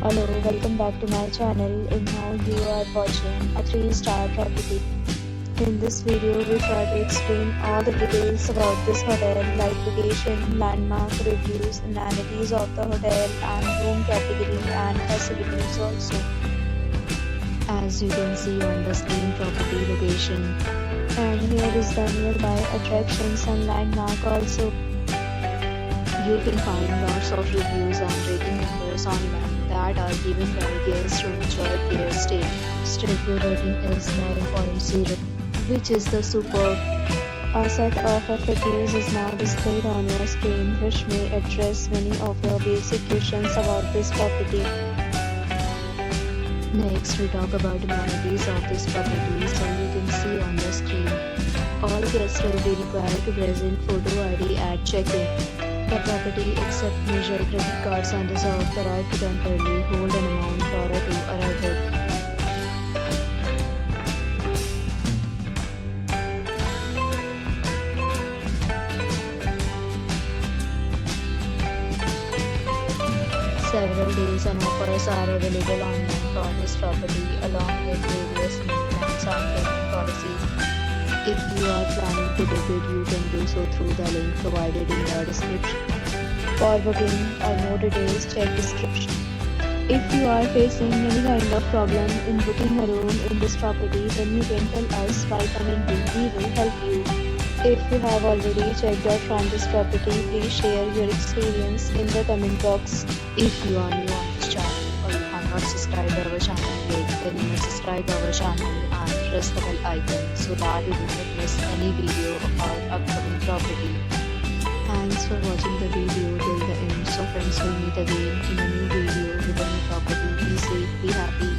Hello, welcome back to my channel, and now you are watching a 3-star property. In this video, we try to explain all the details about this hotel like location, landmark, reviews, amenities of the hotel and room category and facilities also. As you can see on the screen, property location, and here is the nearby attractions and landmark also. You can find lots of reviews and rating numbers online that are given by guests who enjoy their stay. Review rating is 9.0, which is the superb. A set of FAQs is now displayed on your screen, which may address many of your basic questions about this property. Next, we talk about amenities of this property, so you can see on the screen. All guests will be required to present photo ID at check-in. The property accepts major credit cards and reserves the right to temporarily hold an amount prior to arrival. Several deals and offers are available online for this property along with various maintenance and payment policies. If you are planning to book it, you can do so through the link provided in the description. For booking or more details, check description. If you are facing any kind of problem in booking a room in this property, then you can tell us by commenting. We will help you. If you have already checked out from this property, please share your experience in the comment box. If you are new on this channel or you have not subscribed our channel yet, then you must subscribe our channel and press the bell icon so that you do not miss any video of our upcoming property. Thanks for watching the video till the end. So friends, will meet again in a new video with a new property. Be safe, be happy.